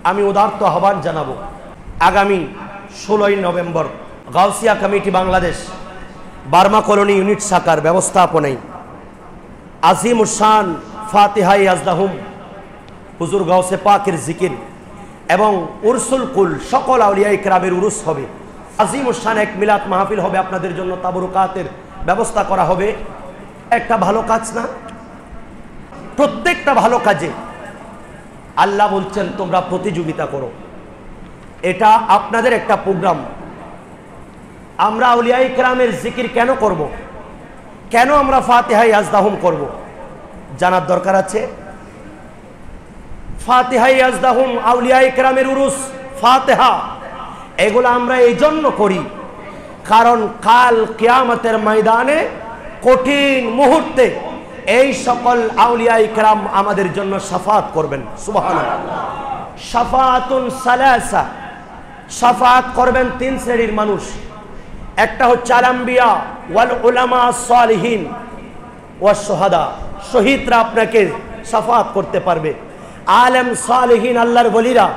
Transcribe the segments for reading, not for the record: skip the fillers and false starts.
আমি উদারত আহ্বান জানাবো, আগামী 16ই November Gausia committee Bangladesh Burma colony unit শাখার ব্যবস্থাপনায় আজিমুশান ফাতিহাই আজদাহুম হুজুর গাউসে পাকের জিকির এবং উরসুল কুল সকল আউলিয়া ইকরামের উরুস হবে। আজিমুশান এক মিলাদ মাহফিল হবে, আপনাদের জন্য তাবরুকাতের ব্যবস্থা করা হবে। একটা ভালো কাজ না? প্রত্যেকটা ভালো কাজে আল্লাহ বলছেন তোমরা প্রতিযোগিতা করো। এটা আপনাদের একটা প্রোগ্রাম। আমরা আউলিয়া ইকরামের জিকির কেন করব? কেন আমরা ফাতিহাই আজদাহুম করব? জানার দরকার আছে। ফাতিহাই আজদাহুম, আউলিয়া ইকরামের উরুস, ফাতিহা, এগুলো আমরা এই জন্য করি কারণ কাল কিয়ামতের ময়দানে কঠিন মুহূর্তে এই সকল আউলিয়া ইকরাম আমাদের জন্য শাফাত করবেন। সুবহানাল্লাহ। শাফাতুন সালাসা, শাফাত করবেন তিন শ্রেণীর মানুষ। একটা হচ্ছে আল আম্বিয়া ওয়াল উলামা সালিহিন ওয়াস শুহাদা, শহীদরা আপনাকে শাফাত করতে পারবে। আলেম সালিহিন আল্লাহর ওলিরা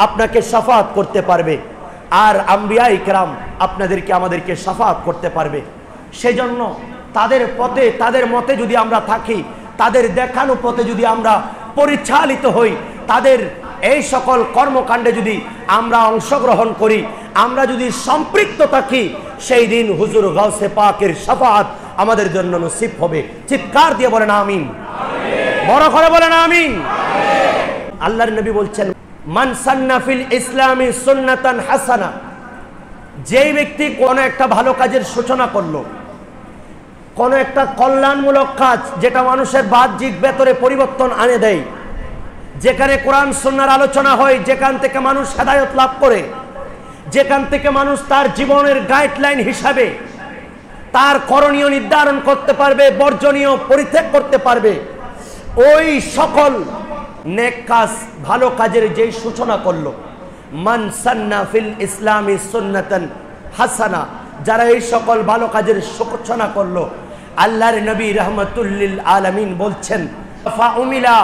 আপনাকে শাফাত করতে পারবে। আর আম্বিয়া ইকরাম আপনাদেরকে আমাদেরকে শাফাত করতে পারবে। সেজন্য তাদের পথে তাদের মতে যদি আমরা থাকি, তাদের দেখানো পথে যদি আমরা পরিচালিত হই, তাদের এই সকল কর্মকাণ্ডে যদি আমরা অংশগ্রহণ করি, আমরা যদি সম্পৃক্ত থাকি, সেই দিন হুজুর গাউসে পাকের শাফাত আমাদের জন্য নসিব হবে। চিৎকার দিয়ে বলেন আমিন, বড় করে বলেন আমিন। আল্লাহর নবী বলছেন মান সান্না ফিল ইসলামি সুন্নাতান হাসানা, যেই ব্যক্তি কোন একটা ভালো কাজের সূচনা করলো, কোন একটা কল্যাণমূলক কাজ যেটা মানুষের বাহ্যিক ভেতরে পরিবর্তন আনে দেয়, যেখানে কোরআন সুন্নাহর আলোচনা হয়, যেখান থেকে মানুষ হেদায়েত লাভ করে, যেখান থেকে মানুষ তার জীবনের গাইডলাইন হিসাবে তার করণীয় নির্ধারণ করতে পারবে, বর্জনীয় পরিত্যাগ করতে পারবে, ওই সকল নেক কাজ ভালো কাজের যেই সূচনা করলো, মান সান্না ফিল ইসলামি সুন্নাতান হাসানা, যারা এই সকল ভালো কাজের সূচনা করলো, আল্লাহর নবী রাহমাতুল লিল আলামিন বলছেন ফাউমিলা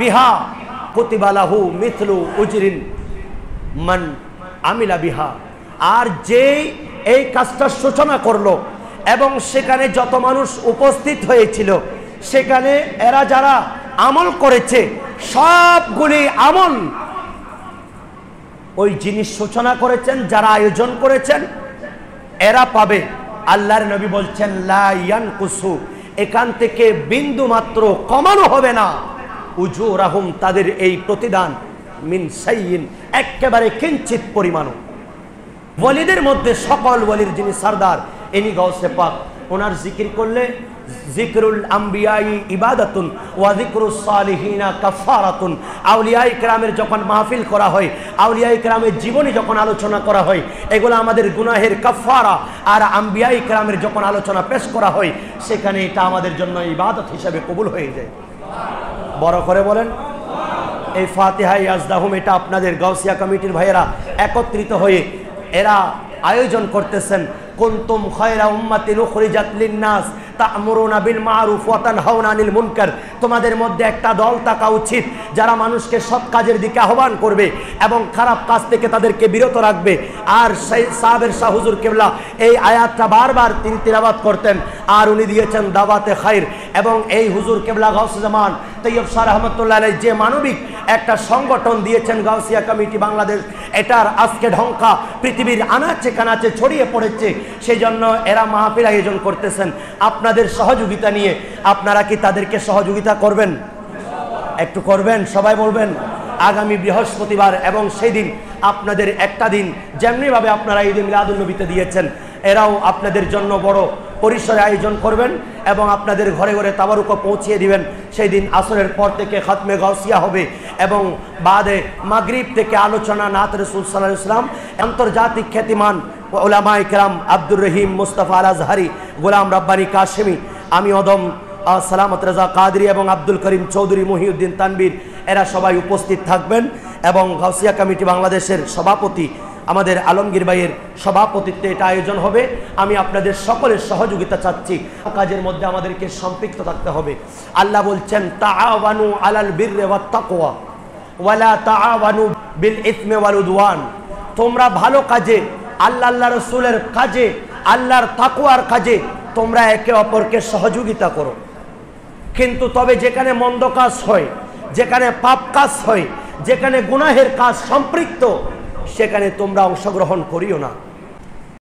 বিহা কুতিবা লাহু মিথলু উজরিন মান আমিলা বিহা। আর যে এই কাজটা সূচনা করলো এবং সেখানে যত মানুষ উপস্থিত হয়েছিল, সেখানে এরা যারা আমল করেছে সবগুলি আমল ওই জিনিস সূচনা করেছেন যারা আয়োজন করেছেন এরা পাবে। আল্লাহর নবী বলছেন লা ইয়ানকুসু, এখান থেকে বিন্দু মাত্র কমানো হবে না, উজুরাহুম, তাদের এই প্রতিদান, মিন শাইইন, একেবারে কিঞ্চিত পরিমাণ। ওয়ালিদের মধ্যে সকল ওয়ালির যিনি সরদার, ইনি গাউসে পাক। ওনার জিকির করলে জিকরুল আম্বিয়াই ইবাদাতুন ওয়া যিকরুস সালিহিনা কাফারাতুন। আউলিয়া ইকরামের যখন মাহফিল করা হয়, আউলিয়া ইকরামের জীবনী যখন আলোচনা করা হয়, এগুলো আমাদের গুনাহের কাফারা। আর আম্বিয়া ইকরামের যখন আলোচনা পেশ করা হয়, সেখানে এটা আমাদের জন্য ইবাদত হিসাবে কবুল হয়ে যায়। বড় করে বলেন এই ফাতিহাই আজদাহুম, এটা আপনাদের গাউসিয়া কমিটির ভাইয়েরা একত্রিত হয়ে এরা আয়োজন করতেছেন। কুনতুম খায়রা উম্মাতিন উখরিজাত লিন-নাস তা'মুরুনা বিল মা'রুফ ওয়া তানহাউনা আনিল মুনকার। তোমাদের মধ্যে একটা দল থাকা উচিত যারা মানুষকে সৎ কাজের দিকে আহ্বান করবে এবং খারাপ কাজ থেকে তাদেরকে বিরত রাখবে। আর সাহাবের শাহ হুজুর কেবলা এই আয়াতটা বারবার তিনি তিলাওয়াত করতেন, আর উনি দিয়েছেন দাওয়াতে খায়র। এবং এই হুজুর কেবলা গাউসে জামান তৈয়ব শাহ রহমাতুল্লাহ আলাইহি যে মানবিক একটা সংগঠন দিয়েছেন গাউসিয়া কমিটি বাংলাদেশ, এটার আজকে ঢঙ্কা পৃথিবীর আনাচে কানাচে ছড়িয়ে পড়েছে। সেই জন্য এরা মাহফিল আয়োজন করতেছেন আপনাদের সহযোগিতা নিয়ে। আপনারা কি তাদেরকে সহযোগিতা করবেন? একটু করবেন, সবাই বলবেন। আগামী বৃহস্পতিবার এবং সেই দিন আপনাদের একটা দিন যেমনিভাবে আপনারা ঈদে মিলাদুন নবীতে দিয়েছেন, এরাও আপনাদের জন্য বড় পরিসরে আয়োজন করবেন এবং আপনাদের ঘরে ঘরে তাবারুকও পৌঁছিয়ে দিবেন। সেই দিন আসরের পর থেকে খাতমে গাউসিয়া হবে এবং বাদে মাগরিব থেকে আলোচনা নাত রাসূল সাল্লাল্লাহু আলাইহি ওয়াসাল্লাম, আন্তর্জাতিক খ্যাতিমান উলামা ইকরাম আব্দুর রহিম মুস্তাফা আল আজহারি, গোলাম রাব্বানি কাশেমি, আমি অদম সালামত রাজা কাদরি এবং আব্দুল করিম চৌধুরী মহিউদ্দিন তানবীর, এরা সবাই উপস্থিত থাকবেন। এবং গাউসিয়া কমিটি বাংলাদেশের সভাপতি আমাদের আলমগীর ভাইয়ের সভাপতিত্বে এটা আয়োজন হবে। আমি আপনাদের সকলের সহযোগিতা চাচ্ছি। কাজের মধ্যে আমাদেরকে সম্পৃক্ত থাকতে হবে। আল্লাহ বলছেন তাআওয়ানু আলাল বিররি ওয়াত তাকওয়া, ওয়ালা তাআওয়ানু বিল ইসমি ওয়াল উদওয়ান, তোমরা ভালো কাজে, আল্লাহ রাসূলের কাজে, আল্লাহর তাকওয়ার কাজে তোমরা একে অপরকে সহযোগিতা করো। কিন্তু তবে যেখানে মন্দ কাজ হয়, যেখানে পাপ কাজ হয়, যেখানে গুনাহের কাজ সম্পৃক্ত, সেখানে তোমরা অংশগ্রহণ করিও না।